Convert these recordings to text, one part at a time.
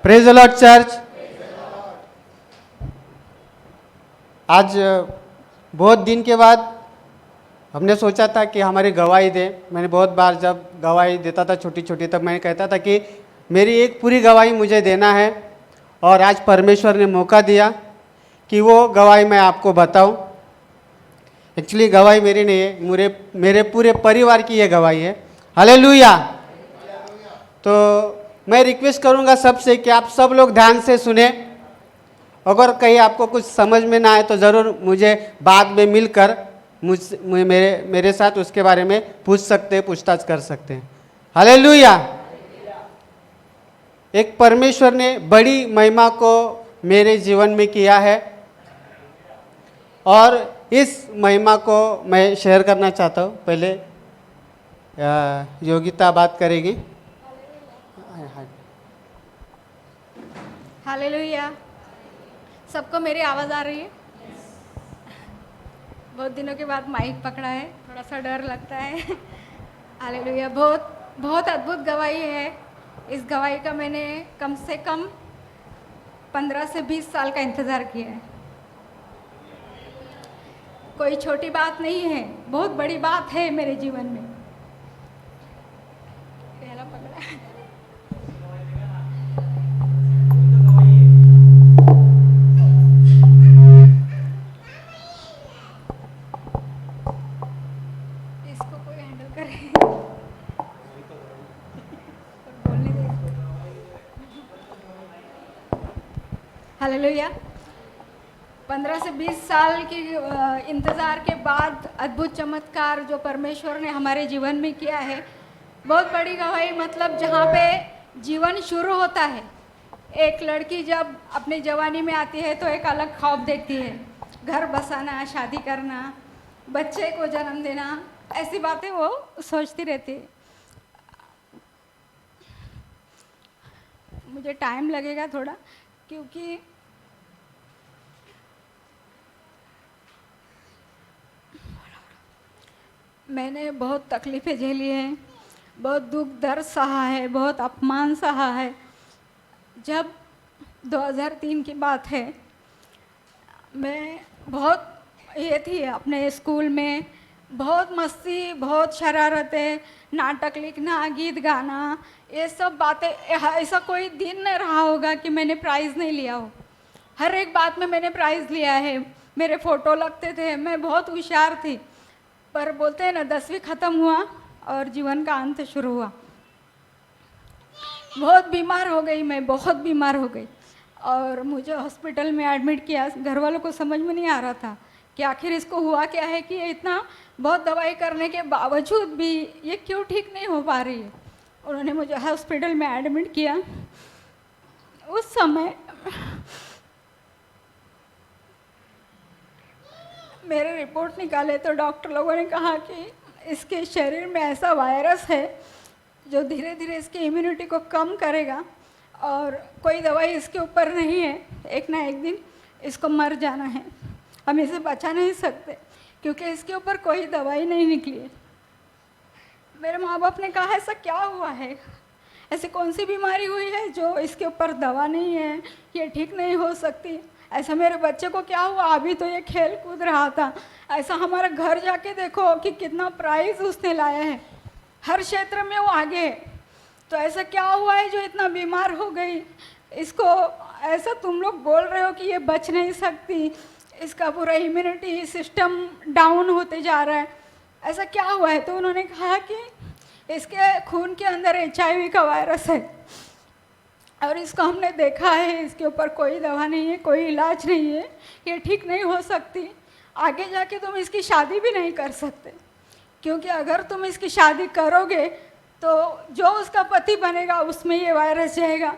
Praise the Lord church. आज बहुत दिन के बाद हमने सोचा था कि हमारी गवाही दे। मैंने बहुत बार जब गवाही देता था छोटी छोटी, तब मैं कहता था कि मेरी एक पूरी गवाही मुझे देना है, और आज परमेश्वर ने मौका दिया कि वो गवाही मैं आपको बताऊं। एक्चुअली गवाही मेरी नहीं है, मेरे पूरे परिवार की ये गवाही है। हालेलुया। तो मैं रिक्वेस्ट करूंगा सबसे कि आप सब लोग ध्यान से सुने। अगर कहीं आपको कुछ समझ में ना आए तो ज़रूर मुझे बाद में मिलकर मेरे साथ उसके बारे में पूछ सकते हैं, पूछताछ कर सकते हैं। हालेलुया। एक परमेश्वर ने बड़ी महिमा को मेरे जीवन में किया है, और इस महिमा को मैं शेयर करना चाहता हूँ। पहले योगिता बात करेगी। हालेलुया। सबको मेरी आवाज़ आ रही है? बहुत दिनों के बाद माइक पकड़ा है, थोड़ा सा डर लगता है। हालेलुया। बहुत बहुत अद्भुत गवाही है। इस गवाही का मैंने कम से कम 15 से 20 साल का इंतज़ार किया है। कोई छोटी बात नहीं है, बहुत बड़ी बात है मेरे जीवन में। पहला पकड़ा है। इसको कोई हैंडल करे। बोलने दे। हालेलुया। 15 से 20 साल की इंतज़ार के बाद अद्भुत चमत्कार जो परमेश्वर ने हमारे जीवन में किया है, बहुत बड़ी गवाही। मतलब जहाँ पे जीवन शुरू होता है, एक लड़की जब अपनी जवानी में आती है तो एक अलग ख्वाब देखती है, घर बसाना, शादी करना, बच्चे को जन्म देना, ऐसी बातें वो सोचती रहती है। मुझे टाइम लगेगा थोड़ा, क्योंकि मैंने बहुत तकलीफ़ें झेली हैं, बहुत दुख दर्द सहा है, बहुत अपमान सहा है। जब 2003 की बात है, मैं बहुत ये थी अपने स्कूल में, बहुत मस्ती, बहुत शरारतें, नाटक लिखना, गीत गाना, ये सब बातें। ऐसा कोई दिन नहीं रहा होगा कि मैंने प्राइज़ नहीं लिया हो। हर एक बात में मैंने प्राइज़ लिया है। मेरे फ़ोटो लगते थे, मैं बहुत होशियार थी। पर बोलते हैं ना, 10वीं ख़त्म हुआ और जीवन का अंत शुरू हुआ। बहुत बीमार हो गई मैं, बहुत बीमार हो गई, और मुझे हॉस्पिटल में एडमिट किया। घर वालों को समझ में नहीं आ रहा था कि आखिर इसको हुआ क्या है, कि ये इतना बहुत दवाई करने के बावजूद भी ये क्यों ठीक नहीं हो पा रही है। उन्होंने मुझे हॉस्पिटल में एडमिट किया। उस समय मेरे रिपोर्ट निकाले तो डॉक्टर लोगों ने कहा कि इसके शरीर में ऐसा वायरस है जो धीरे धीरे इसकी इम्यूनिटी को कम करेगा, और कोई दवाई इसके ऊपर नहीं है। एक ना एक दिन इसको मर जाना है, हम इसे बचा नहीं सकते, क्योंकि इसके ऊपर कोई दवाई नहीं निकली है। मेरे माँ बाप ने कहा, ऐसा क्या हुआ है, ऐसी कौन सी बीमारी हुई है जो इसके ऊपर दवा नहीं है, ये ठीक नहीं हो सकती। ऐसा मेरे बच्चे को क्या हुआ, अभी तो ये खेल कूद रहा था। ऐसा हमारा घर जाके देखो कि कितना प्राइज़ उसने लाया है, हर क्षेत्र में वो आगे है। तो ऐसा क्या हुआ है जो इतना बीमार हो गई, इसको ऐसा तुम लोग बोल रहे हो कि ये बच नहीं सकती, इसका पूरा इम्यूनिटी सिस्टम डाउन होते जा रहा है, ऐसा क्या हुआ है। तो उन्होंने कहा कि इसके खून के अंदर HIV का वायरस है, और इसको हमने देखा है, इसके ऊपर कोई दवा नहीं है, कोई इलाज नहीं है, ये ठीक नहीं हो सकती। आगे जाके तुम इसकी शादी भी नहीं कर सकते, क्योंकि अगर तुम इसकी शादी करोगे तो जो उसका पति बनेगा उसमें ये वायरस जाएगा,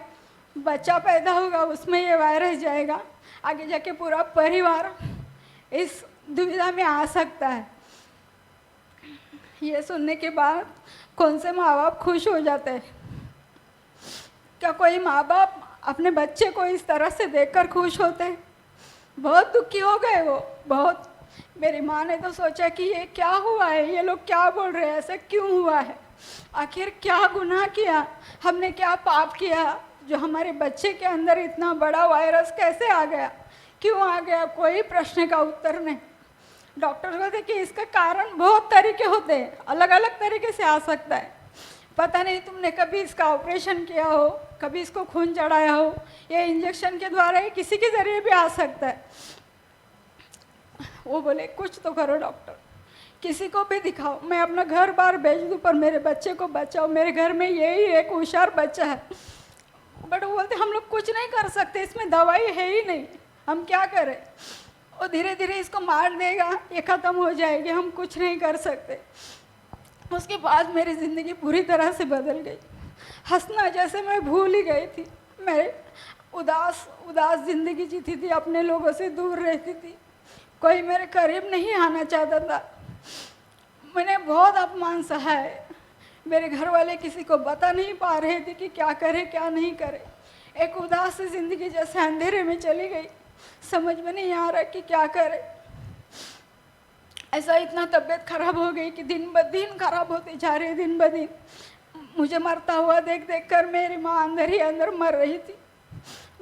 बच्चा पैदा होगा उसमें ये वायरस जाएगा, आगे जाके पूरा परिवार इस दुविधा में आ सकता है। ये सुनने के बाद कौन से माँ बाप खुश हो जाते हैं? क्या कोई माँ बाप अपने बच्चे को इस तरह से देखकर खुश होते हैं? बहुत दुखी हो गए वो, बहुत। मेरी माँ ने तो सोचा कि ये क्या हुआ है, ये लोग क्या बोल रहे हैं, ऐसा क्यों हुआ है, आखिर क्या गुनाह किया हमने, क्या पाप किया जो हमारे बच्चे के अंदर इतना बड़ा वायरस कैसे आ गया, क्यों आ गया, कोई प्रश्न का उत्तर नहीं। डॉक्टर कहते कि इसका कारण बहुत तरीके होते हैं, अलग अलग तरीके से आ सकता है। पता नहीं तुमने कभी इसका ऑपरेशन किया हो, कभी इसको खून चढ़ाया हो, या इंजेक्शन के द्वारा या किसी के ज़रिए भी आ सकता है। वो बोले कुछ तो करो डॉक्टर, किसी को भी दिखाओ, मैं अपना घर बार बेच दूँ पर मेरे बच्चे को बचाओ, मेरे घर में यही एक होशियार बच्चा है। बट वो बोलते हम लोग कुछ नहीं कर सकते, इसमें दवाई है ही नहीं, हम क्या करें, और धीरे धीरे इसको मार देगा, ये ख़त्म हो जाएगी, हम कुछ नहीं कर सकते। उसके बाद मेरी ज़िंदगी पूरी तरह से बदल गई। हंसना जैसे मैं भूल ही गई थी। मैं उदास ज़िंदगी जीती थी, अपने लोगों से दूर रहती थी, कोई मेरे करीब नहीं आना चाहता था। मैंने बहुत अपमान सहा है। मेरे घर वाले किसी को बता नहीं पा रहे थे कि क्या करे क्या नहीं करे। एक उदास सी ज़िंदगी जैसे अंधेरे में चली गई, समझ में नहीं आ रहा कि क्या करे। ऐसा इतना तबीयत खराब हो गई कि दिन ब दिन खराब होती जा रही, दिन ब दिन। मुझे मरता हुआ देख देख कर मेरी माँ अंदर ही अंदर मर रही थी।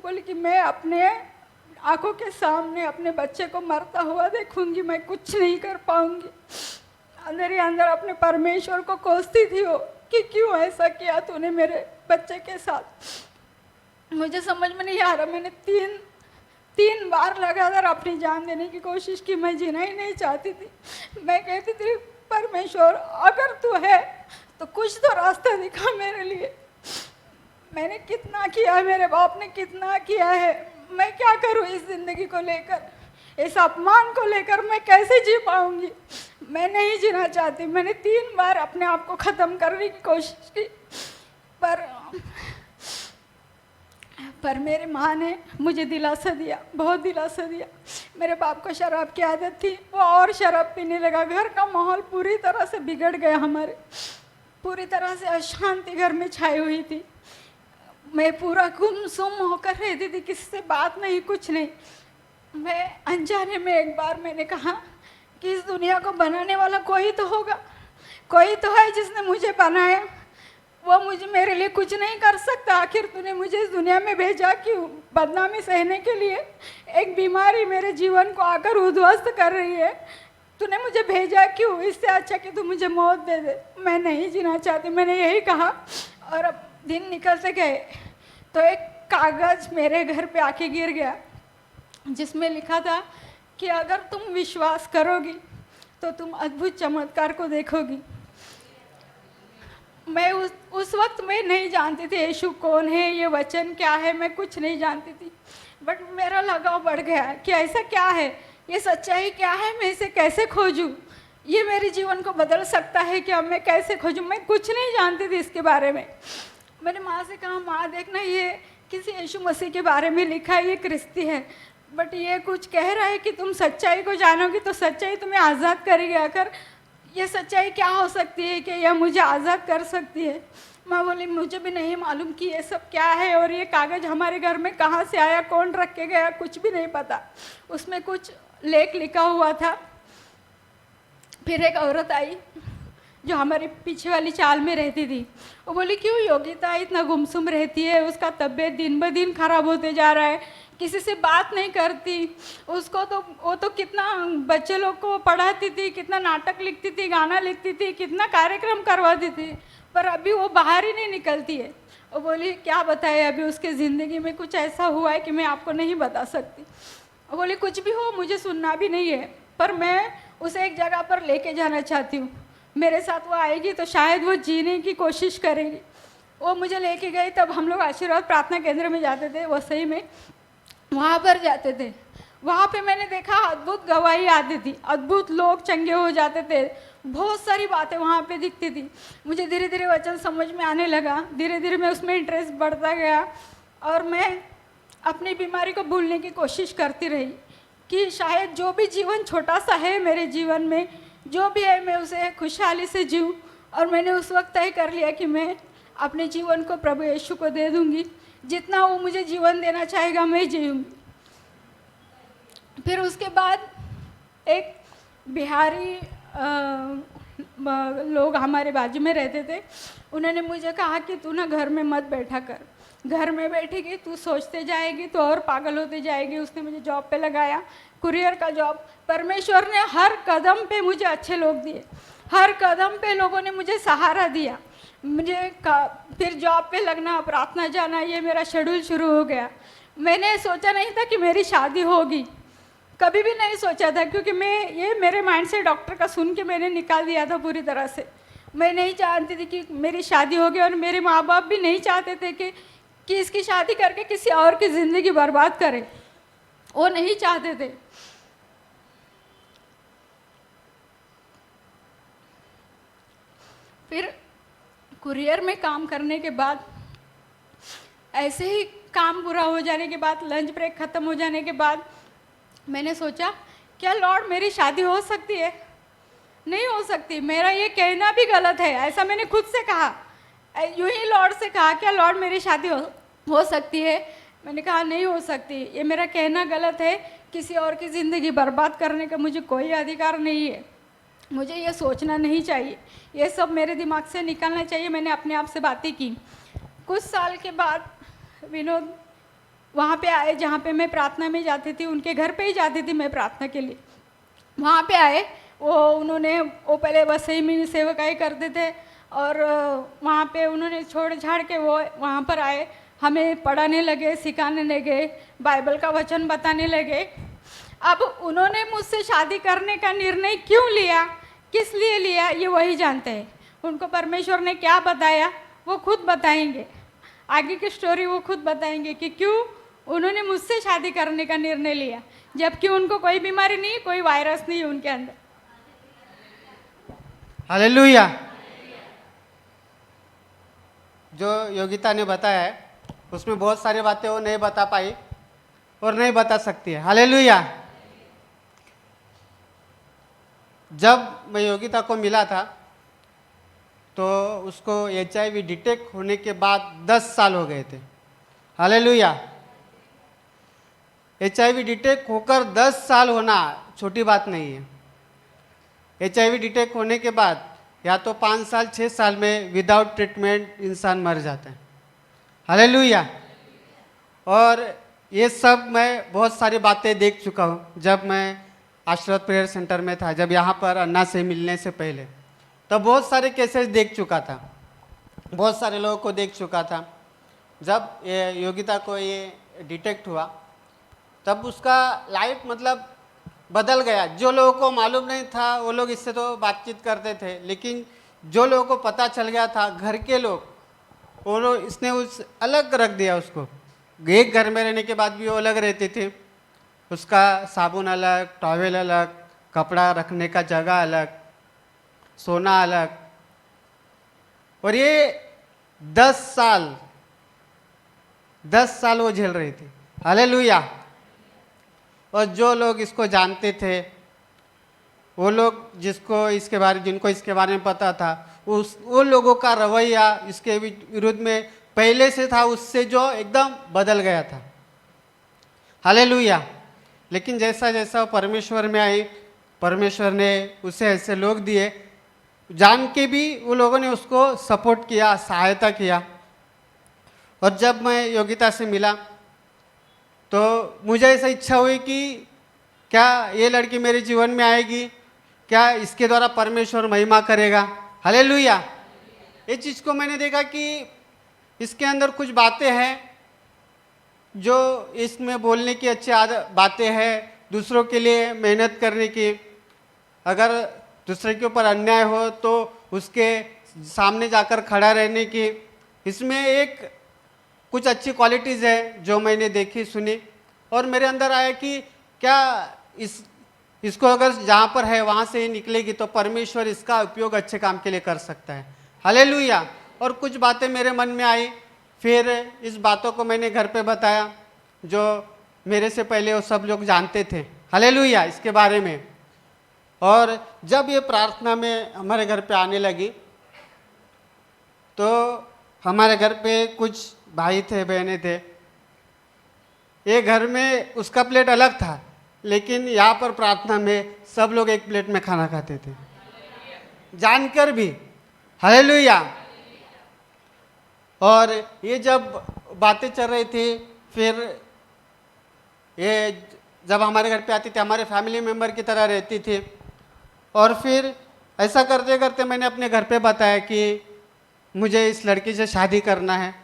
बोली कि मैं अपने आंखों के सामने अपने बच्चे को मरता हुआ देखूंगी, मैं कुछ नहीं कर पाऊंगी। अंदर ही अंदर अपने परमेश्वर को कोसती थी वो कि क्यों ऐसा किया तूने मेरे बच्चे के साथ। मुझे समझ में नहीं आ रहा। मैंने तीन बार लगातार अपनी जान देने की कोशिश की, मैं जीना ही नहीं चाहती थी। मैं कहती थी परमेश्वर अगर तू है तो कुछ तो रास्ता दिखा मेरे लिए। मैंने कितना किया, मेरे बाप ने कितना किया है, मैं क्या करूं इस ज़िंदगी को लेकर, इस अपमान को लेकर मैं कैसे जी पाऊंगी। मैं नहीं जीना चाहती। मैंने 3 बार अपने आप को ख़त्म करने की कोशिश की, पर मेरी माँ ने मुझे दिलासा दिया, बहुत दिलासा दिया। मेरे बाप को शराब की आदत थी, वो और शराब पीने लगा। घर का माहौल पूरी तरह से बिगड़ गया, हमारे पूरी तरह से अशांति घर में छाई हुई थी। मैं पूरा गुमसुम होकर रहती थी, किसी से बात नहीं, कुछ नहीं। मैं अनजाने में एक बार मैंने कहा कि इस दुनिया को बनाने वाला कोई तो होगा, कोई तो है जिसने मुझे बनाया, वो मुझे मेरे लिए कुछ नहीं कर सकता। आखिर तूने मुझे इस दुनिया में भेजा क्यों? बदनामी सहने के लिए? एक बीमारी मेरे जीवन को आकर उद्ध्वस्त कर रही है, तूने मुझे भेजा क्यों? इससे अच्छा कि तू मुझे मौत दे दे, मैं नहीं जीना चाहती। मैंने यही कहा। और अब दिन निकलते गए तो एक कागज़ मेरे घर पे आके गिर गया, जिसमें लिखा था कि अगर तुम विश्वास करोगी तो तुम अद्भुत चमत्कार को देखोगी। मैं उस वक्त मैं नहीं जानती थी यीशु कौन है, ये वचन क्या है, मैं कुछ नहीं जानती थी। बट मेरा लगाव बढ़ गया कि ऐसा क्या है, ये सच्चाई क्या है, मैं इसे कैसे खोजूं, ये मेरे जीवन को बदल सकता है क्या, मैं कैसे खोजूं। मैं कुछ नहीं जानती थी इसके बारे में। मैंने माँ से कहा, माँ देखना ये किसी यीशु मसीह के बारे में लिखा है, ये क्रिस्ती है, बट ये कुछ कह रहा है कि तुम सच्चाई को जानोगी तो सच्चाई तुम्हें आज़ाद करेगी। आकर ये सच्चाई क्या हो सकती है कि यह मुझे आज़ाद कर सकती है? माँ बोली मुझे भी नहीं मालूम कि ये सब क्या है, और ये कागज़ हमारे घर में कहाँ से आया, कौन रख के गया, कुछ भी नहीं पता। उसमें कुछ लेख लिखा हुआ था। फिर एक औरत आई जो हमारे पीछे वाली चाल में रहती थी। वो बोली क्यों योगिता इतना गुमसुम रहती है, उसका तबीयत दिन ब दिन खराब होते जा रहा है, किसी से बात नहीं करती। उसको तो वो तो कितना बच्चे लोग को पढ़ाती थी, कितना नाटक लिखती थी, गाना लिखती थी, कितना कार्यक्रम करवाती थी, पर अभी वो बाहर ही नहीं निकलती है। वो बोली क्या बताए, अभी उसके ज़िंदगी में कुछ ऐसा हुआ है कि मैं आपको नहीं बता सकती। वो बोली कुछ भी हो मुझे सुनना भी नहीं है, पर मैं उसे एक जगह पर लेके जाना चाहती हूँ। मेरे साथ वो आएगी तो शायद वो जीने की कोशिश करेगी। वो मुझे लेके गई। तब हम लोग आशीर्वाद प्रार्थना केंद्र में जाते थे, वसई में, वहाँ पर जाते थे। वहाँ पे मैंने देखा अद्भुत गवाही आती थी, अद्भुत लोग चंगे हो जाते थे, बहुत सारी बातें वहाँ पे दिखती थी। मुझे धीरे धीरे वचन समझ में आने लगा, धीरे धीरे मैं उसमें इंटरेस्ट बढ़ता गया, और मैं अपनी बीमारी को भूलने की कोशिश करती रही कि शायद जो भी जीवन छोटा सा है मेरे जीवन में, जो भी है, मैं उसे खुशहाली से जीऊँ। और मैंने उस वक्त तय कर लिया कि मैं अपने जीवन को प्रभु यीशु को दे दूँगी, जितना वो मुझे जीवन देना चाहेगा मैं जीऊँगी। फिर उसके बाद एक बिहारी लोग हमारे बाजू में रहते थे, उन्होंने मुझे कहा कि तू ना घर में मत बैठा कर, घर में बैठेगी, तू सोचते जाएगी तो और पागल होते जाएगी। उसने मुझे जॉब पे लगाया, कुरियर का जॉब। परमेश्वर ने हर कदम पे मुझे अच्छे लोग दिए, हर कदम पे लोगों ने मुझे सहारा दिया। फिर जॉब पे लगना, प्रार्थना जाना, ये मेरा शेड्यूल शुरू हो गया। मैंने सोचा नहीं था कि मेरी शादी होगी, कभी भी नहीं सोचा था, क्योंकि ये मेरे माइंड से डॉक्टर का सुन के मैंने निकाल दिया था पूरी तरह से। मैं नहीं चाहती थी कि मेरी शादी होगी, और मेरे माँ बाप भी नहीं चाहते थे कि इसकी शादी करके किसी और की ज़िंदगी बर्बाद करे, वो नहीं चाहते थे। फिर कुरियर में काम करने के बाद, ऐसे ही काम पूरा हो जाने के बाद, लंच ब्रेक ख़त्म हो जाने के बाद, मैंने सोचा क्या लॉर्ड मेरी शादी हो सकती है? नहीं हो सकती, मेरा ये कहना भी गलत है, ऐसा मैंने खुद से कहा। यूं ही लॉर्ड से कहा क्या लॉर्ड मेरी शादी हो सकती है? मैंने कहा नहीं हो सकती, ये मेरा कहना गलत है, किसी और की ज़िंदगी बर्बाद करने का मुझे कोई अधिकार नहीं है, मुझे ये सोचना नहीं चाहिए, ये सब मेरे दिमाग से निकलना चाहिए। मैंने अपने आप से बातें की। कुछ साल के बाद विनोद वहाँ पे आए जहाँ पे मैं प्रार्थना में जाती थी, उनके घर पे ही जाती थी मैं प्रार्थना के लिए। वहाँ पे आए वो पहले वसई में सेवकाई करते थे, और वहाँ पे उन्होंने छोड़ छाड़ के वो वहाँ पर आए, हमें पढ़ाने लगे, सिखाने लगे, बाइबल का वचन बताने लगे। अब उन्होंने मुझसे शादी करने का निर्णय क्यों लिया, किस लिए लिया, ये वही जानते हैं। उनको परमेश्वर ने क्या बताया वो खुद बताएंगे, आगे की स्टोरी वो खुद बताएंगे कि क्यों उन्होंने मुझसे शादी करने का निर्णय लिया, जबकि उनको कोई बीमारी नहीं, कोई वायरस नहीं उनके अंदर। हालेलुया। जो योगिता ने बताया है उसमें बहुत सारी बातें वो नहीं बता पाई और नहीं बता सकती है। हालेलुया। जब मैं योगिता को मिला था तो उसको HIV डिटेक्ट होने के बाद 10 साल हो गए थे। हालेलुया। HIV डिटेक्ट होकर 10 साल होना छोटी बात नहीं है। HIV डिटेक्ट होने के बाद या तो 5 साल 6 साल में विदाउट ट्रीटमेंट इंसान मर जाता है। हालेलुया। और ये सब मैं बहुत सारी बातें देख चुका हूँ। जब मैं आशीर्वाद प्रेयर सेंटर में था, जब यहाँ पर अन्ना से मिलने से पहले, तब बहुत सारे केसेस देख चुका था, बहुत सारे लोगों को देख चुका था। जब ये योगिता को ये डिटेक्ट हुआ तब उसका लाइफ मतलब बदल गया। जो लोगों को मालूम नहीं था वो लोग इससे तो बातचीत करते थे, लेकिन जो लोगों को पता चल गया था, घर के लोग, वो लोग, इसने उस अलग रख दिया उसको। एक घर में रहने के बाद भी वो अलग रहती थी, उसका साबुन अलग, टॉवेल अलग, कपड़ा रखने का जगह अलग, सोना अलग। और ये 10 साल वो झेल रही थी। हालेलुया। और जो लोग इसको जानते थे, वो लोग जिनको इसके बारे में पता था, वो लोगों का रवैया इसके विरुद्ध में पहले से था, उससे जो एकदम बदल गया था। हालेलुया। लेकिन जैसा जैसा परमेश्वर में आई, परमेश्वर ने उसे ऐसे लोग दिए, जान के भी वो लोगों ने उसको सपोर्ट किया, सहायता किया। और जब मैं योगिता से मिला तो मुझे ऐसा इच्छा हुई कि क्या ये लड़की मेरे जीवन में आएगी, क्या इसके द्वारा परमेश्वर महिमा करेगा। हालेलुया। ये चीज़ को मैंने देखा कि इसके अंदर कुछ बातें हैं जो इसमें बोलने की अच्छी बातें हैं, दूसरों के लिए मेहनत करने की, अगर दूसरे के ऊपर अन्याय हो तो उसके सामने जाकर खड़ा रहने की, इसमें एक कुछ अच्छी क्वालिटीज़ है जो मैंने देखी सुनी। और मेरे अंदर आया कि क्या इसको अगर जहाँ पर है वहाँ से ही निकलेगी तो परमेश्वर इसका उपयोग अच्छे काम के लिए कर सकता है। हालेलुया। और कुछ बातें मेरे मन में आई, फिर इस बातों को मैंने घर पे बताया, जो मेरे से पहले वो सब लोग जानते थे। हालेलुया, इसके बारे में। और जब ये प्रार्थना में हमारे घर पे आने लगी तो हमारे घर पे कुछ भाई थे, बहनें थे। ये घर में उसका प्लेट अलग था, लेकिन यहाँ पर प्रार्थना में सब लोग एक प्लेट में खाना खाते थे, जानकर भी। हालेलुया। और ये जब बातें चल रही थी। फिर ये जब हमारे घर पे आती थी हमारे फैमिली मेम्बर की तरह रहती थी। और फिर ऐसा करते करते मैंने अपने घर पे बताया कि मुझे इस लड़की से शादी करना है।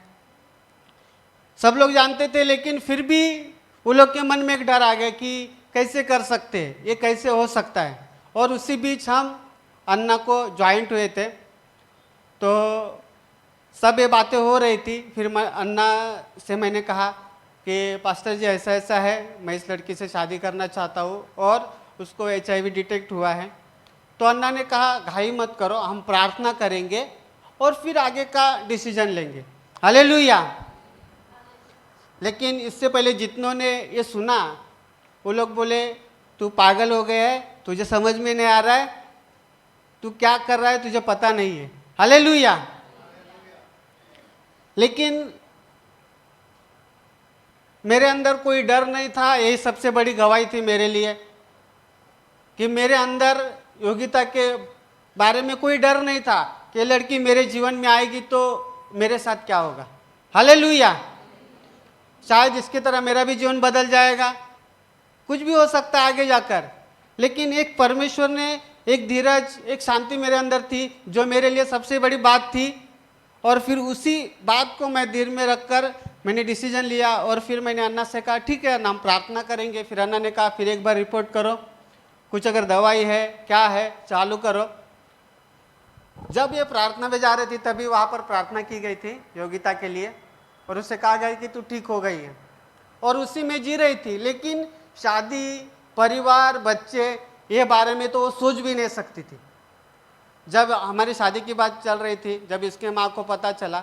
सब लोग जानते थे, लेकिन फिर भी वो लोग के मन में एक डर आ गया कि कैसे कर सकते हैं, ये कैसे हो सकता है। और उसी बीच हम अन्ना को ज्वाइंट हुए थे, तो सब ये बातें हो रही थी। फिर मैं अन्ना से मैंने कहा कि पास्टर जी ऐसा ऐसा है, मैं इस लड़की से शादी करना चाहता हूँ और उसको HIV डिटेक्ट हुआ है। तो अन्ना ने कहा घाई मत करो, हम प्रार्थना करेंगे और फिर आगे का डिसीजन लेंगे। हालेलुया। लेकिन इससे पहले जितनों ने ये सुना वो लोग बोले तू पागल हो गया है, तुझे समझ में नहीं आ रहा है, तू क्या कर रहा है तुझे पता नहीं है। हालेलुया। लेकिन मेरे अंदर कोई डर नहीं था। यही सबसे बड़ी गवाही थी मेरे लिए कि मेरे अंदर योगिता के बारे में कोई डर नहीं था कि ये लड़की मेरे जीवन में आएगी तो मेरे साथ क्या होगा। हालेलुया। शायद इसकी तरह मेरा भी जीवन बदल जाएगा, कुछ भी हो सकता है आगे जाकर। लेकिन एक परमेश्वर ने एक धीरज, एक शांति मेरे अंदर थी जो मेरे लिए सबसे बड़ी बात थी। और फिर उसी बात को मैं दिल में रखकर मैंने डिसीजन लिया। और फिर मैंने अन्ना से कहा ठीक है हम प्रार्थना करेंगे। फिर अन्ना ने कहा फिर एक बार रिपोर्ट करो, कुछ अगर दवाई है क्या है चालू करो। जब ये प्रार्थना में जा रही थी तभी वहाँ पर प्रार्थना की गई थी योगिता के लिए और उससे कहा गया कि तू ठीक हो गई है और उसी में जी रही थी। लेकिन शादी, परिवार, बच्चे, ये बारे में तो वो सोच भी नहीं सकती थी। जब हमारी शादी की बात चल रही थी, जब इसके माँ को पता चला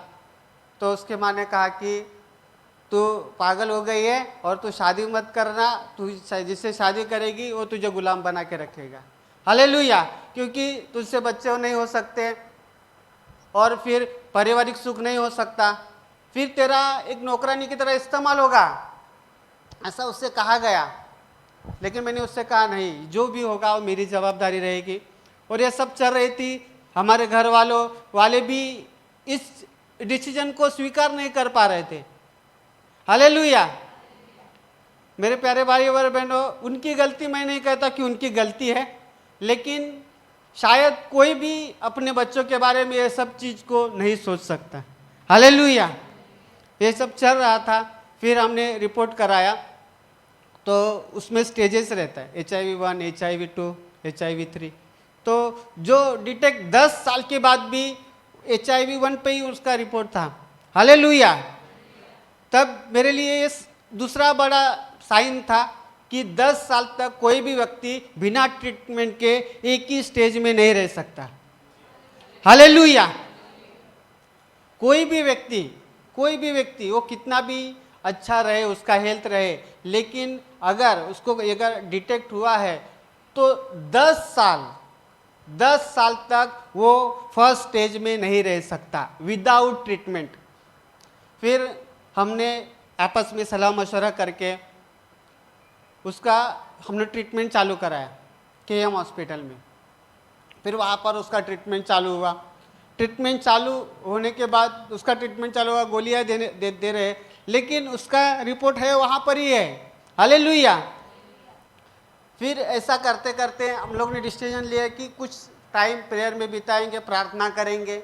तो उसके माँ ने कहा कि तू पागल हो गई है और तू शादी मत करना, तू जिससे शादी करेगी वो तुझे गुलाम बना के रखेगा। हालेलुया। क्योंकि तुझसे बच्चे नहीं हो सकते और फिर पारिवारिक सुख नहीं हो सकता, फिर तेरा एक नौकरानी की तरह इस्तेमाल होगा, ऐसा उससे कहा गया। लेकिन मैंने उससे कहा नहीं, जो भी होगा वो मेरी जवाबदारी रहेगी। और ये सब चल रही थी। हमारे घर वाले भी इस डिसीजन को स्वीकार नहीं कर पा रहे थे। हालेलुया। मेरे प्यारे भाई और बहनों, उनकी गलती मैं नहीं कहता कि उनकी गलती है, लेकिन शायद कोई भी अपने बच्चों के बारे में ये सब चीज़ को नहीं सोच सकता। हालेलुया। ये सब चल रहा था। फिर हमने रिपोर्ट कराया तो उसमें स्टेजेस रहता है, HIV 1, HIV 2, HIV 3। तो जो डिटेक्ट 10 साल के बाद भी HIV 1 पे ही उसका रिपोर्ट था। हालेलुया। तब मेरे लिए ये दूसरा बड़ा साइन था कि 10 साल तक कोई भी व्यक्ति बिना ट्रीटमेंट के एक ही स्टेज में नहीं रह सकता। हालेलुया। कोई भी व्यक्ति वो कितना भी अच्छा रहे, उसका हेल्थ रहे, लेकिन अगर उसको अगर डिटेक्ट हुआ है तो 10 साल तक वो फर्स्ट स्टेज में नहीं रह सकता विदाउट ट्रीटमेंट। फिर हमने आपस में सलाह मशवरा करके उसका हमने ट्रीटमेंट चालू कराया KM हॉस्पिटल में। फिर वहाँ पर उसका ट्रीटमेंट चालू हुआ। ट्रीटमेंट चालू होने के बाद उसका ट्रीटमेंट चालू हुआ, गोलियाँ दे रहे, लेकिन उसका रिपोर्ट है वहाँ पर ही है। हालेलुया। फिर ऐसा करते करते हम लोग ने डिसीजन लिया कि कुछ टाइम प्रेयर में बिताएंगे, प्रार्थना करेंगे।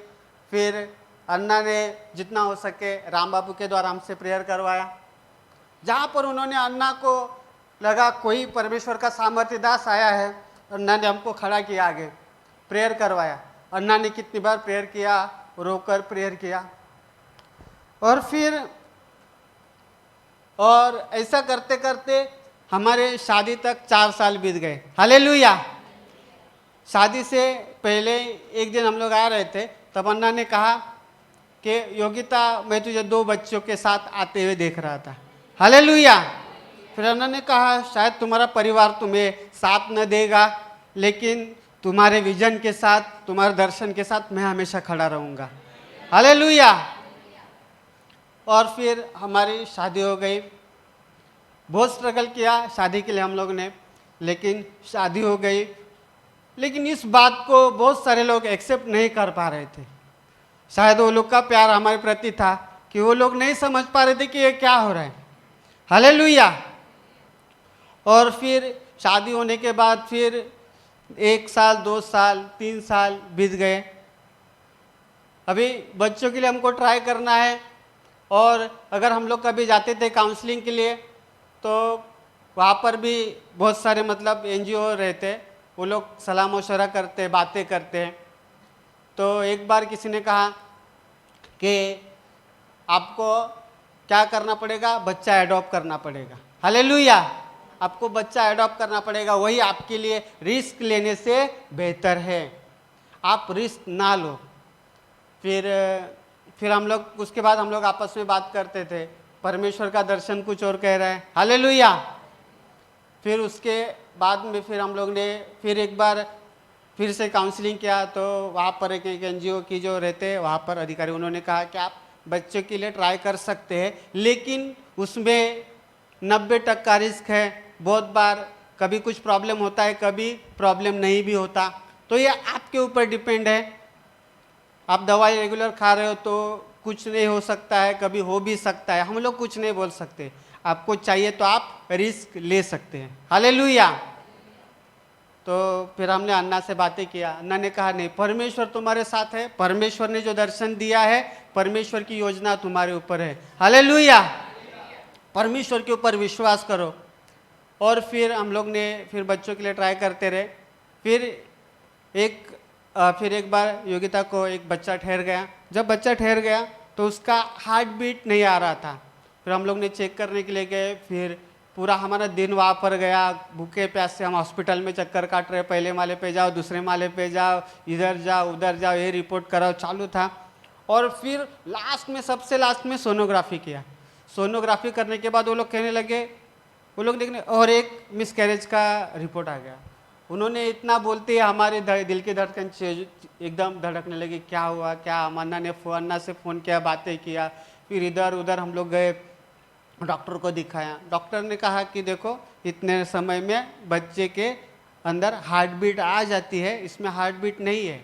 फिर अन्ना ने जितना हो सके राम बाबू के द्वारा हमसे प्रेयर करवाया, जहाँ पर उन्होंने अन्ना को लगा कोई परमेश्वर का सामर्थ्य दास आया है। अन्ना ने हमको खड़ा किया, आगे प्रेयर करवाया। अन्ना ने कितनी बार प्रेयर किया, रोकर प्रेयर किया। और ऐसा करते करते हमारे शादी तक 4 साल बीत गए। हालेलुया। शादी से पहले एक दिन हम लोग आ रहे थे, तब अन्ना ने कहा कि योगिता मैं तुझे 2 बच्चों के साथ आते हुए देख रहा था। हालेलुया। फिर अन्ना ने कहा शायद तुम्हारा परिवार तुम्हें साथ न देगा, लेकिन तुम्हारे विजन के साथ, तुम्हारे दर्शन के साथ मैं हमेशा खड़ा रहूँगा। हालेलुया। और फिर हमारी शादी हो गई। बहुत स्ट्रगल किया शादी के लिए हम लोग ने, लेकिन शादी हो गई। लेकिन इस बात को बहुत सारे लोग एक्सेप्ट नहीं कर पा रहे थे। शायद वो लोग का प्यार हमारे प्रति था, कि वो लोग नहीं समझ पा रहे थे कि ये क्या हो रहा है। हालेलुया। और फिर शादी होने के बाद फिर 1 साल, 2 साल, 3 साल बीत गए। अभी बच्चों के लिए हमको ट्राई करना है। और अगर हम लोग कभी जाते थे काउंसलिंग के लिए तो वहाँ पर भी बहुत सारे मतलब एनजीओ रहते, वो लोग सलाह मशवरा करते, बातें करते हैं। तो एक बार किसी ने कहा कि आपको क्या करना पड़ेगा, बच्चा एडॉप्ट करना पड़ेगा। हालेलुया। आपको बच्चा एडॉप्ट करना पड़ेगा, वही आपके लिए रिस्क लेने से बेहतर है। आप रिस्क ना लो। फिर हम लोग उसके बाद हम लोग आपस में बात करते थे, परमेश्वर का दर्शन कुछ और कह रहा है। हालेलुया। फिर उसके बाद में फिर हम लोग ने फिर एक बार फिर से काउंसलिंग किया। तो वहाँ पर एक एनजीओ की जो रहते हैं वहाँ पर अधिकारी, उन्होंने कहा कि आप बच्चों के लिए ट्राई कर सकते हैं, लेकिन उसमें 90% रिस्क है। बहुत बार कभी कुछ प्रॉब्लम होता है, कभी प्रॉब्लम नहीं भी होता। तो ये आपके ऊपर डिपेंड है। आप दवाई रेगुलर खा रहे हो तो कुछ नहीं हो सकता है, कभी हो भी सकता है। हम लोग कुछ नहीं बोल सकते। आपको चाहिए तो आप रिस्क ले सकते हैं। हालेलुया। तो फिर हमने अन्ना से बातें किया। अन्ना ने कहा नहीं, परमेश्वर तुम्हारे साथ है, परमेश्वर ने जो दर्शन दिया है, परमेश्वर की योजना तुम्हारे ऊपर है। हालेलुया। परमेश्वर के ऊपर विश्वास करो। और फिर हम लोग ने फिर बच्चों के लिए ट्राई करते रहे। फिर एक बार योगिता को एक बच्चा ठहर गया। जब बच्चा ठहर गया तो उसका हार्ट बीट नहीं आ रहा था। फिर हम लोग ने चेक करने के लिए गए। फिर पूरा हमारा दिन वहाँ पर गया, भूखे प्यासे हम हॉस्पिटल में चक्कर काट रहे, पहले माले पे जाओ, दूसरे माले पे जाओ, इधर जाओ उधर जाओ, ये रिपोर्ट कराओ, चालू था। और फिर लास्ट में, सबसे लास्ट में सोनोग्राफी किया। सोनोग्राफी करने के बाद वो लोग कहने लगे, वो लोग देखने और एक मिसकैरेज का रिपोर्ट आ गया। उन्होंने इतना बोलते ही हमारे दिल की धड़कन एकदम धड़कने लगी, क्या हुआ क्या। अन्ना से फ़ोन किया, बातें किया। फिर इधर उधर हम लोग गए, डॉक्टर को दिखाया। डॉक्टर ने कहा कि देखो इतने समय में बच्चे के अंदर हार्ट बीट आ जाती है, इसमें हार्ट बीट नहीं है।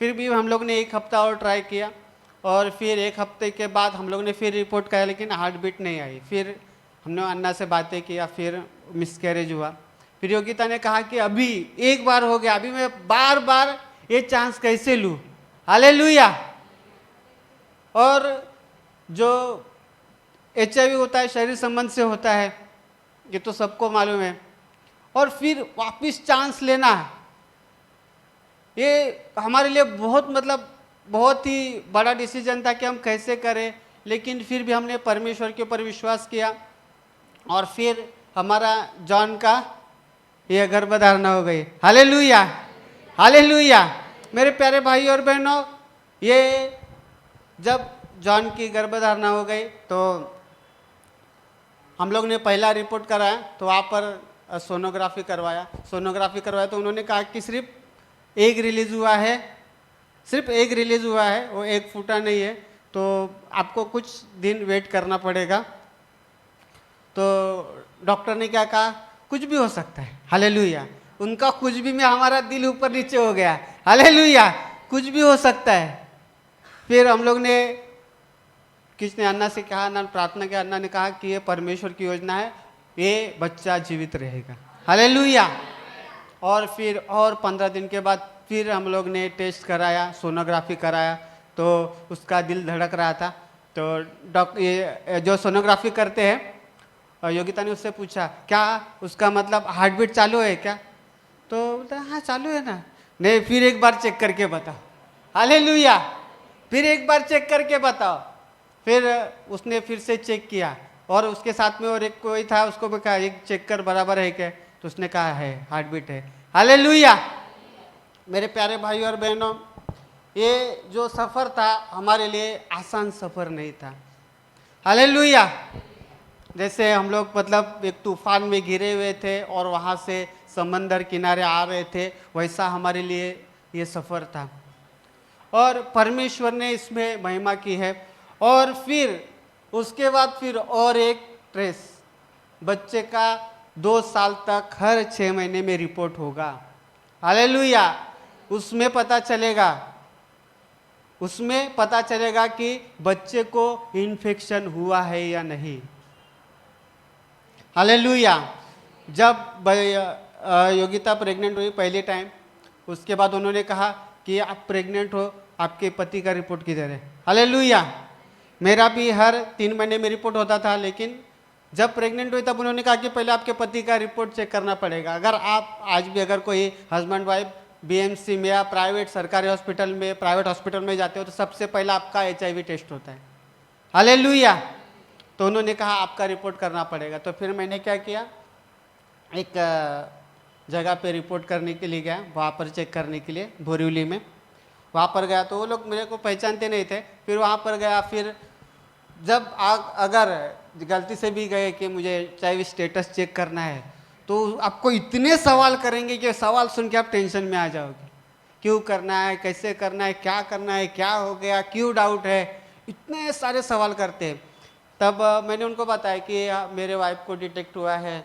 फिर भी हम लोग ने 1 हफ्ता और ट्राई किया। और फिर 1 हफ्ते के बाद हम लोग ने फिर रिपोर्ट कराया, लेकिन हार्ट बीट नहीं आई। फिर हमने अन्ना से बातें किया, फिर मिसकैरेज हुआ। फिर योगिता ने कहा कि अभी एक बार हो गया, अभी मैं बार बार ये चांस कैसे लूँ। हालेलुया। और जो HIV होता है शरीर संबंध से होता है, ये तो सबको मालूम है। और फिर वापस चांस लेना, ये हमारे लिए बहुत ही बड़ा डिसीजन था कि हम कैसे करें। लेकिन फिर भी हमने परमेश्वर के ऊपर विश्वास किया। और फिर हमारा जॉन का ये गर्भधारणा हो गई। हालेलुया। हालेलुया। मेरे प्यारे भाई और बहनों, ये जब जॉन की गर्भधारणा हो गई तो हम लोग ने पहला रिपोर्ट कराया। तो वहाँ पर सोनोग्राफी करवाया तो उन्होंने कहा कि सिर्फ एग रिलीज़ हुआ है, वो एग फूटा नहीं है, तो आपको कुछ दिन वेट करना पड़ेगा। तो डॉक्टर ने क्या कहा, कुछ भी हो सकता है। हालेलुया। उनका कुछ भी में हमारा दिल ऊपर नीचे हो गया। हालेलुया। कुछ भी हो सकता है। फिर हम लोग ने किसने अन्ना से कहा, अन्ना प्रार्थना किया। अन्ना ने कहा कि ये परमेश्वर की योजना है, ये बच्चा जीवित रहेगा। हालेलुया। और फिर और 15 दिन के बाद फिर हम लोग ने टेस्ट कराया, सोनोग्राफी कराया। तो उसका दिल धड़क रहा था। तो ये जो सोनोग्राफी करते हैं, योगिता ने उससे पूछा क्या उसका मतलब हार्ट बीट चालू है क्या। तो बोलता हाँ चालू है ना। नहीं, फिर एक बार चेक करके बताओ। हालेलुया। फिर एक बार चेक करके बताओ। फिर उसने फिर से चेक किया। और उसके साथ में और एक कोई था, उसको भी कहा एक चेक कर बराबर है क्या। तो उसने कहा है, हार्ट बीट है। हालेलुया। मेरे प्यारे भाई और बहनों, ये जो सफ़र था हमारे लिए आसान सफ़र नहीं था। हालेलुया। जैसे हम लोग एक तूफान में घिरे हुए थे और वहाँ से समंदर किनारे आ रहे थे, वैसा हमारे लिए ये सफ़र था। और परमेश्वर ने इसमें महिमा की है। और फिर उसके बाद फिर और एक ट्रेस, बच्चे का 2 साल तक हर 6 महीने में रिपोर्ट होगा। हालेलुया। उसमें पता चलेगा उसमें पता चलेगा कि बच्चे को इन्फेक्शन हुआ है या नहीं। हालेलुया। जब योगिता प्रेग्नेंट हुई पहले टाइम, उसके बाद उन्होंने कहा कि आप प्रेग्नेंट हो, आपके पति का रिपोर्ट किधर है। हालेलुया। मेरा भी हर 3 महीने में रिपोर्ट होता था, लेकिन जब प्रेग्नेंट हुई तब उन्होंने कहा कि पहले आपके पति का रिपोर्ट चेक करना पड़ेगा। अगर आप आज भी अगर कोई हस्बैंड वाइफ बीएमसी में या प्राइवेट सरकारी हॉस्पिटल में, प्राइवेट हॉस्पिटल में जाते हो तो सबसे पहला आपका HIV टेस्ट होता है। हालेलुया। तो उन्होंने कहा आपका रिपोर्ट करना पड़ेगा। तो फिर मैंने क्या किया, एक जगह पे रिपोर्ट करने के लिए गया, वहाँ पर चेक करने के लिए, बोरीवली में। वहाँ पर गया तो वो लोग मेरे को पहचानते नहीं थे। फिर वहाँ पर गया, फिर जब अगर गलती से भी गए कि मुझे HIV स्टेटस चेक करना है, तो आपको इतने सवाल करेंगे कि सवाल सुन के आप टेंशन में आ जाओगे। क्यों करना है, कैसे करना है, क्या करना है, क्या हो गया, क्यों डाउट है, इतने सारे सवाल करते हैं। तब मैंने उनको बताया कि मेरे वाइफ को डिटेक्ट हुआ है,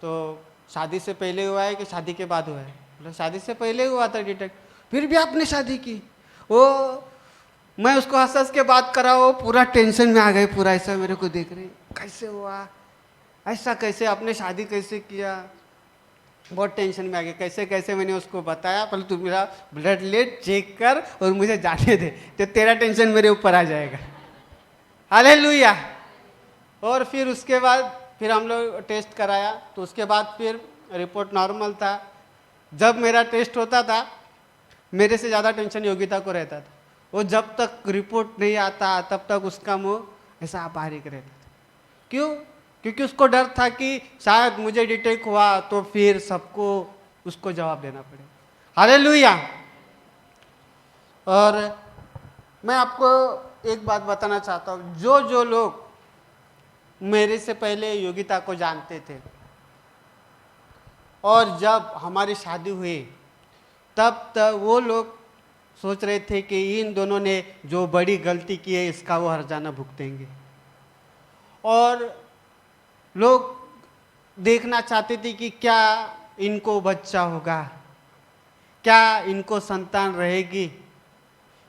तो शादी से पहले हुआ है कि शादी के बाद हुआ है। मतलब शादी से पहले हुआ था डिटेक्ट, फिर भी आपने शादी की। वो मैं उसको हंस हंस के बात करा, वो पूरा टेंशन में आ गए, पूरा ऐसा मेरे को देख रहे, कैसे हुआ, ऐसा कैसे, आपने शादी कैसे किया। बहुत टेंशन में आ गया। कैसे कैसे मैंने उसको बताया, पहले तू मेरा ब्लड लेट चेक कर और मुझे जाने दे, तो तेरा टेंशन मेरे ऊपर आ जाएगा। हालेलुया। और फिर उसके बाद फिर हम लोग टेस्ट कराया, तो उसके बाद फिर रिपोर्ट नॉर्मल था। जब मेरा टेस्ट होता था, मेरे से ज़्यादा टेंशन योगिता को रहता था। वो जब तक रिपोर्ट नहीं आता तब तक उसका मुंह ऐसा बारीक रहता था। क्यों? क्योंकि उसको डर था कि शायद मुझे डिटेक्ट हुआ तो फिर सबको उसको जवाब देना पड़े। हालेलुया। और मैं आपको एक बात बताना चाहता हूँ, जो लोग मेरे से पहले योगिता को जानते थे और जब हमारी शादी हुई तब वो लोग सोच रहे थे कि इन दोनों ने जो बड़ी गलती की है इसका वो हर्जाना भुगतेंगे, और लोग देखना चाहते थे कि क्या इनको बच्चा होगा, क्या इनको संतान रहेगी।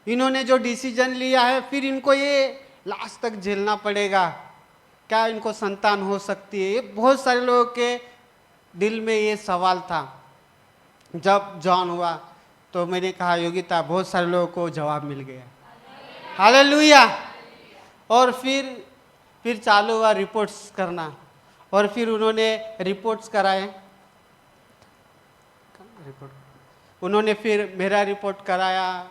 इन्होंने जो डिसीजन लिया है फिर इनको ये लास्ट तक झेलना पड़ेगा, क्या इनको संतान हो सकती है। ये बहुत सारे लोगों के दिल में ये सवाल था। जब जॉन हुआ तो मैंने कहा योगिता, बहुत सारे लोगों को जवाब मिल गया। हालेलुया। और फिर चालू हुआ रिपोर्ट्स करना, और फिर उन्होंने रिपोर्ट्स कराए। उन्होंने फिर मेरा रिपोर्ट कराया,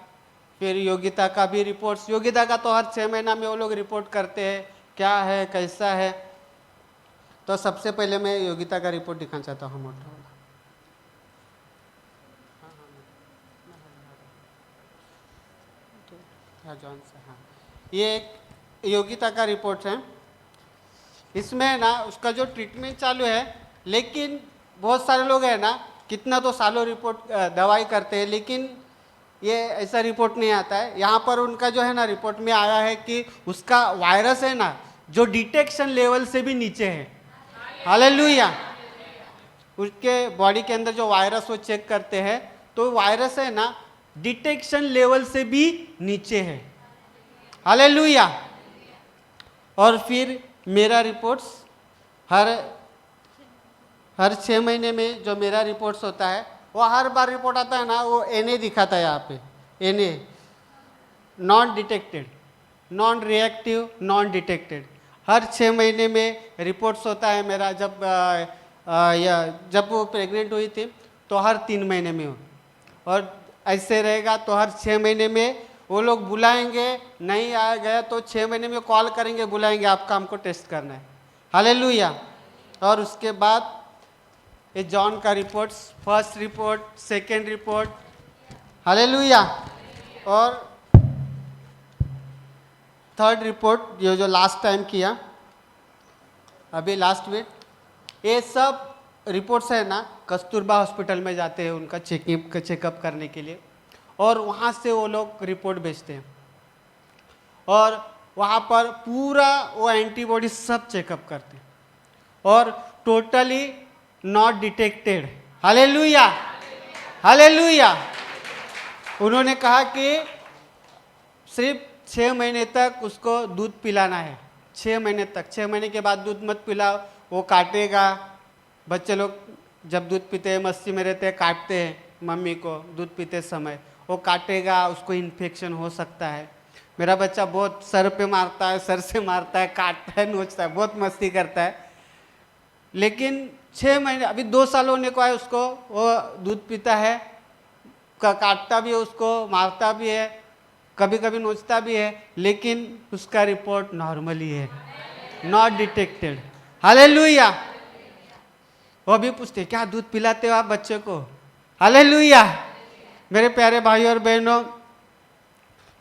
फिर योगिता का भी रिपोर्ट्स। योगिता का तो हर 6 महीना में वो लोग रिपोर्ट करते हैं, क्या है कैसा है। तो सबसे पहले मैं योगिता का रिपोर्ट दिखाना चाहता हूँ, मोटा वाला। जॉन से, हाँ, ये एक योगिता का रिपोर्ट है। इसमें ना उसका जो ट्रीटमेंट चालू है, लेकिन बहुत सारे लोग हैं ना, कितना तो सालों रिपोर्ट दवाई करते हैं, लेकिन ये ऐसा रिपोर्ट नहीं आता है। यहाँ पर उनका जो है ना रिपोर्ट में आया है कि उसका वायरस है ना, जो डिटेक्शन लेवल से भी नीचे है। हालेलुया। उसके बॉडी के अंदर जो वायरस वो चेक करते हैं, तो वायरस है ना डिटेक्शन लेवल से भी नीचे है। हालेलुया। और फिर मेरा रिपोर्ट्स हर 6 महीने में जो मेरा रिपोर्ट्स होता है, वो हर बार रिपोर्ट आता है ना, वो NA दिखाता है यहाँ पे, NA, non detected, non reactive, non detected. हर 6 महीने में रिपोर्ट्स होता है मेरा। जब वो प्रेग्नेंट हुई थी तो हर 3 महीने में हो, और ऐसे रहेगा तो हर 6 महीने में वो लोग बुलाएंगे। नहीं आया गया तो 6 महीने में कॉल करेंगे, बुलाएंगे, आपका हमको टेस्ट करना है। हालेलुया। और उसके बाद ये जॉन का reports, first report, second report. Hallelujah. और थर्ड रिपोर्ट ये जो लास्ट टाइम किया, अभी लास्ट वीक, ये सब रिपोर्ट्स है ना कस्तूरबा हॉस्पिटल में जाते हैं उनका चेकअप करने के लिए, और वहाँ से वो लोग रिपोर्ट भेजते हैं, और वहाँ पर पूरा वो एंटीबॉडी सब चेकअप करते हैं, और totally not detected. Hallelujah. Hallelujah. उन्होंने कहा कि सिर्फ 6 महीने तक उसको दूध पिलाना है। 6 महीने तक, 6 महीने के बाद दूध मत पिलाओ, वो काटेगा। बच्चे लोग जब दूध पीते हैं, मस्ती में रहते हैं, काटते हैं मम्मी को दूध पीते समय, वो काटेगा, उसको इन्फेक्शन हो सकता है। मेरा बच्चा बहुत सर पे मारता है, सर से मारता है, काटता है, नोचता है, बहुत मस्ती करता है। लेकिन 6 महीने, अभी 2 साल होने को है उसको, वो दूध पीता है, काटता भी है उसको, मारता भी है, कभी कभी नोचता भी है, लेकिन उसका रिपोर्ट नॉर्मली है, नॉट डिटेक्टेड। हालेलुया। वो भी पूछते क्या दूध पिलाते हो आप बच्चे को? हालेलुया। मेरे प्यारे भाइयों और बहनों,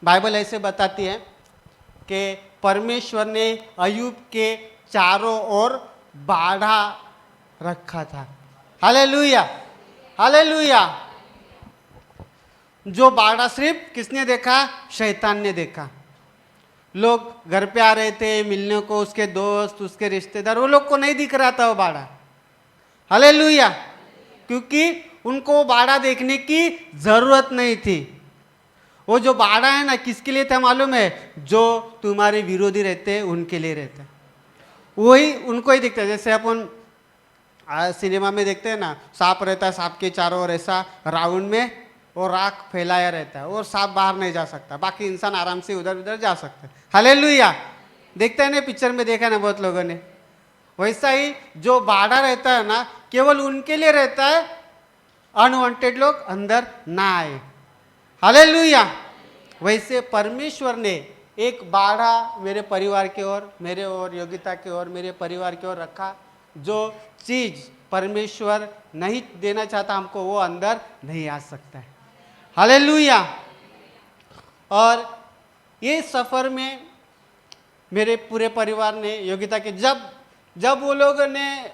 बाइबल ऐसे बताती है कि परमेश्वर ने अय्यूब के चारों ओर बाड़ा रखा था। Hallelujah, hallelujah. जो बाड़ा सिर्फ किसने देखा? शैतान ने देखा। लोग घर पे आ रहे थे मिलने को, उसके दोस्त, उसके रिश्तेदार, वो लोग को नहीं दिख रहा था वो बाड़ा। हालेलुया। क्योंकि उनको वो बाड़ा देखने की जरूरत नहीं थी। वो जो बाड़ा है ना, किसके लिए था मालूम है? जो तुम्हारे विरोधी रहते हैं उनके लिए रहता है, वही उनको ही दिखता है। जैसे अपन सिनेमा में देखते हैं ना, सांप रहता है, सांप के चारों ओर ऐसा राउंड में वो राख फैलाया रहता है, और सांप बाहर नहीं जा सकता, बाकी इंसान आराम से उधर उधर जा सकते हैं। हालेलुया। देखते हैं ना, पिक्चर में देखा ना बहुत लोगों ने। वैसा ही जो बाड़ा रहता है ना, केवल उनके लिए रहता है, अनवांटेड लोग अंदर ना आए। हालेलुया। वैसे परमेश्वर ने एक बाड़ा मेरे परिवार की ओर, मेरे और योगिता की ओर, मेरे परिवार की ओर रखा। जो चीज परमेश्वर नहीं देना चाहता हमको, वो अंदर नहीं आ सकता है। हालेलुया। और ये सफर में मेरे पूरे परिवार ने, योगिता के, जब वो लोगों ने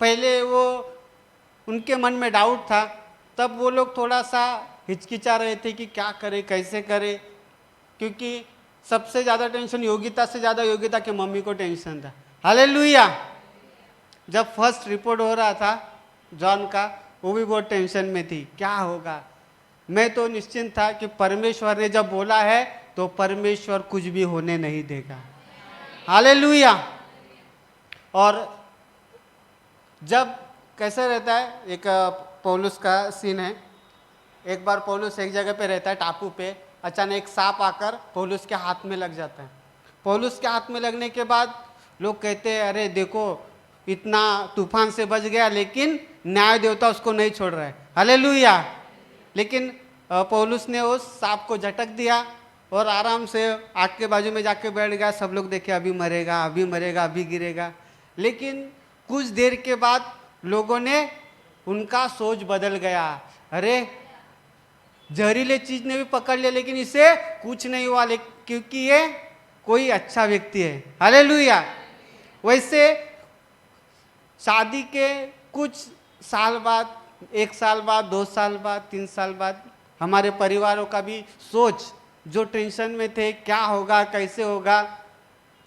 पहले, वो उनके मन में डाउट था, तब वो लोग थोड़ा सा हिचकिचा रहे थे कि क्या करें, कैसे करें, क्योंकि सबसे ज़्यादा टेंशन योगिता से ज़्यादा योगिता के मम्मी को टेंशन था। हालेलुया। जब फर्स्ट रिपोर्ट हो रहा था जॉन का, वो भी बहुत टेंशन में थी, क्या होगा। मैं तो निश्चिंत था कि परमेश्वर ने जब बोला है तो परमेश्वर कुछ भी होने नहीं देगा। हालेलुया। और जब कैसे रहता है, एक पौलुस का सीन है। एक बार पौलुस एक जगह पे रहता है, टापू पे, अचानक एक सांप आकर पौलुस के हाथ में लग जाता है। पौलुस के हाथ में लगने के बाद लोग कहते हैं, अरे देखो, इतना तूफान से बच गया, लेकिन न्याय देवता उसको नहीं छोड़ रहा है। हालेलुया। लेकिन पौलुस ने उस सांप को झटक दिया और आराम से आग के बाजू में जाके बैठ गया। सब लोग देखे, अभी मरेगा, अभी मरेगा, अभी गिरेगा। लेकिन कुछ देर के बाद लोगों ने, उनका सोच बदल गया, अरे जहरीले चीज ने भी पकड़ लिया, लेकिन इसे कुछ नहीं हुआ, क्योंकि ये कोई अच्छा व्यक्ति है। हालेलुया। वैसे शादी के कुछ साल बाद, 1 साल बाद, 2 साल बाद, 3 साल बाद, हमारे परिवारों का भी सोच, जो टेंशन में थे क्या होगा, कैसे होगा,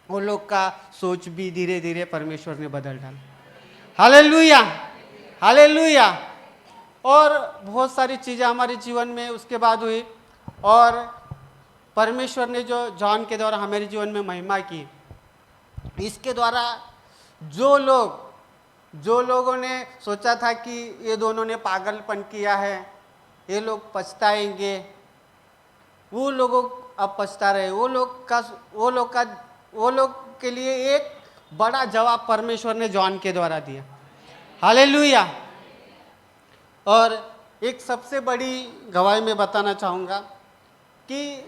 वो लोग का सोच भी धीरे धीरे परमेश्वर ने बदल डाला। Hallelujah, hallelujah. और बहुत सारी चीज़ें हमारे जीवन में उसके बाद हुई, और परमेश्वर ने जो जॉन के द्वारा हमारे जीवन में महिमा की, इसके द्वारा जो लोगों ने सोचा था कि ये दोनों ने पागलपन किया है, ये लोग पछताएंगे, वो लोगों अब पछता रहे। वो लोग के लिए एक बड़ा जवाब परमेश्वर ने जॉन के द्वारा दिया। हालेलुया। और एक सबसे बड़ी गवाही मैं बताना चाहूँगा कि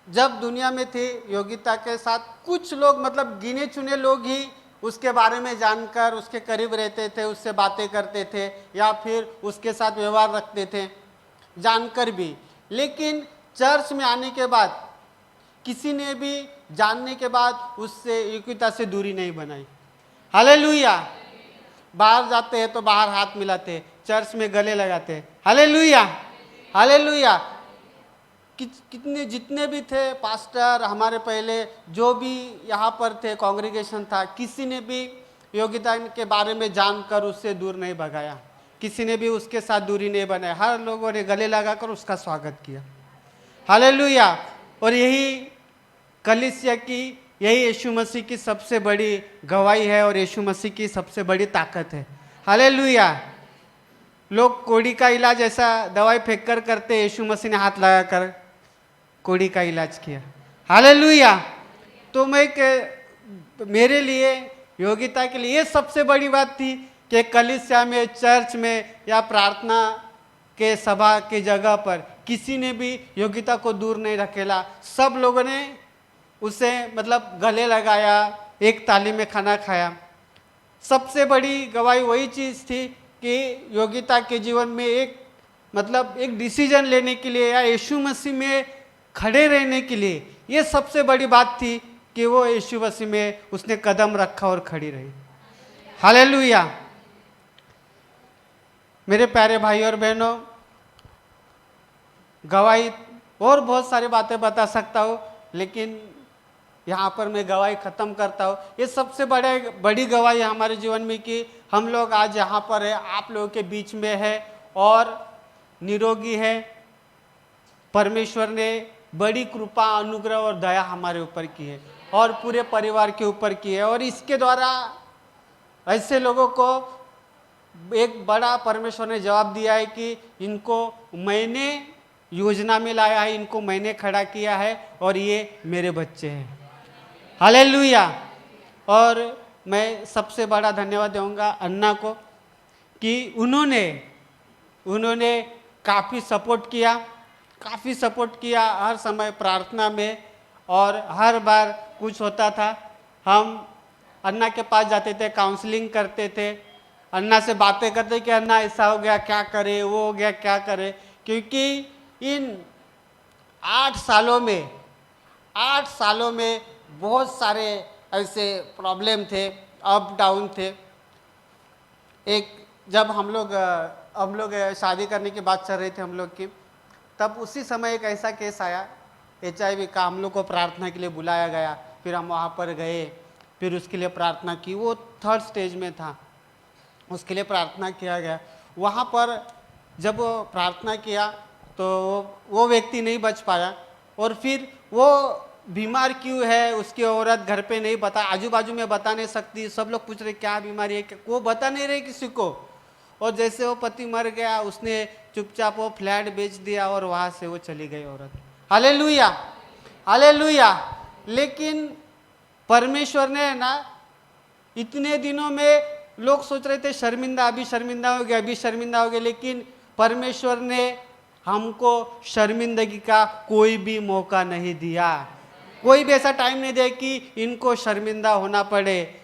जब दुनिया में थे, योगिता के साथ कुछ लोग, मतलब गिने चुने लोग ही उसके बारे में जानकर उसके करीब रहते थे, उससे बातें करते थे, या फिर उसके साथ व्यवहार रखते थे, जानकर भी। लेकिन चर्च में आने के बाद किसी ने भी जानने के बाद उससे, योगिता से दूरी नहीं बनाई। हालेलुया। बाहर जाते हैं तो बाहर हाथ मिलाते हैं, चर्च में गले लगाते हैं। Hallelujah, hallelujah. कितने जितने भी थे पास्टर, हमारे पहले जो भी यहाँ पर थे, कांग्रेगेशन था, किसी ने भी योगिता के बारे में जानकर उससे दूर नहीं भगाया, किसी ने भी उसके साथ दूरी नहीं बनाई। हर लोगों ने गले लगाकर उसका स्वागत किया। हालेलुया। और यही कलीसिया की, यही यीशु मसीह की सबसे बड़ी गवाही है और यीशु मसीह की सबसे बड़ी ताकत है। हालेलुया। लोग कोड़ी का इलाज ऐसा दवाई फेंक कर करते, यीशु मसीह ने हाथ लगाकर कोड़ी का इलाज किया। हालेलुया। तो मेरे लिए, योग्यता के लिए ये सबसे बड़ी बात थी कि कलीसिया में, चर्च में या प्रार्थना के सभा के जगह पर किसी ने भी योग्यता को दूर नहीं रखेला। सब लोगों ने उसे मतलब गले लगाया, एक थाली में खाना खाया। सबसे बड़ी गवाही वही चीज़ थी कि योग्यता के जीवन में एक डिसीजन लेने के लिए या यीशु मसीह में खड़े रहने के लिए, ये सबसे बड़ी बात थी कि वो यीशु मसीह में उसने कदम रखा और खड़ी रही। हालेलुया। मेरे प्यारे भाई और बहनों, गवाही और बहुत सारी बातें बता सकता हूँ, लेकिन यहाँ पर मैं गवाही खत्म करता हूँ। ये सबसे बड़ी गवाही हमारे जीवन में कि हम लोग आज यहाँ पर है, आप लोगों के बीच में है और निरोगी है। परमेश्वर ने बड़ी कृपा, अनुग्रह और दया हमारे ऊपर की है और पूरे परिवार के ऊपर की है। और इसके द्वारा ऐसे लोगों को एक बड़ा परमेश्वर ने जवाब दिया है कि इनको मैंने योजना में लाया है, इनको मैंने खड़ा किया है और ये मेरे बच्चे हैं। हालेलुया। और मैं सबसे बड़ा धन्यवाद दूंगा अन्ना को कि उन्होंने काफ़ी सपोर्ट किया हर समय प्रार्थना में। और हर बार कुछ होता था, हम अन्ना के पास जाते थे, काउंसलिंग करते थे, अन्ना से बातें करते कि अन्ना ऐसा हो गया क्या करे, वो हो गया क्या करे। क्योंकि इन 8 सालों में बहुत सारे ऐसे प्रॉब्लम थे, अप डाउन थे। जब हम लोग शादी करने की बात चल रही थी हम लोग की, तब उसी समय एक ऐसा केस आया HIV का। हम लोग को प्रार्थना के लिए बुलाया गया, फिर हम वहाँ पर गए, फिर उसके लिए प्रार्थना की। वो 3rd स्टेज में था, उसके लिए प्रार्थना किया गया। वहाँ पर जब प्रार्थना किया तो वो व्यक्ति नहीं बच पाया। और फिर वो बीमार क्यों है, उसकी औरत घर पे नहीं बता, आजू बाजू में बता नहीं सकती। सब लोग पूछ रहे क्या बीमारी है, वो बता नहीं रहे किसी को। और जैसे वो पति मर गया, उसने चुपचाप वो फ्लैट बेच दिया और वहाँ से वो चली गई औरत। Hallelujah, hallelujah. लेकिन परमेश्वर ने ना, इतने दिनों में लोग सोच रहे थे शर्मिंदा, अभी शर्मिंदा हो गया, लेकिन परमेश्वर ने हमको शर्मिंदगी का कोई भी मौका नहीं दिया। कोई भी ऐसा टाइम नहीं दिया कि इनको शर्मिंदा होना पड़े।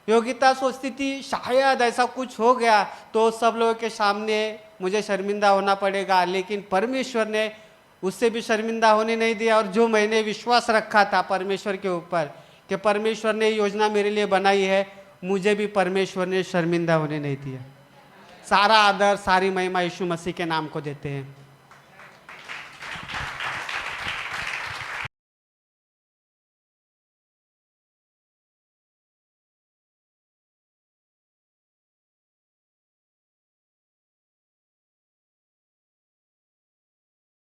योगिता सोचती थी शायद ऐसा कुछ हो गया तो सब लोगों के सामने मुझे शर्मिंदा होना पड़ेगा, लेकिन परमेश्वर ने उससे भी शर्मिंदा होने नहीं दिया। और जो मैंने विश्वास रखा था परमेश्वर के ऊपर कि परमेश्वर ने योजना मेरे लिए बनाई है, मुझे भी परमेश्वर ने शर्मिंदा होने नहीं दिया। सारा आदर, सारी महिमा यीशु मसीह के नाम को देते हैं।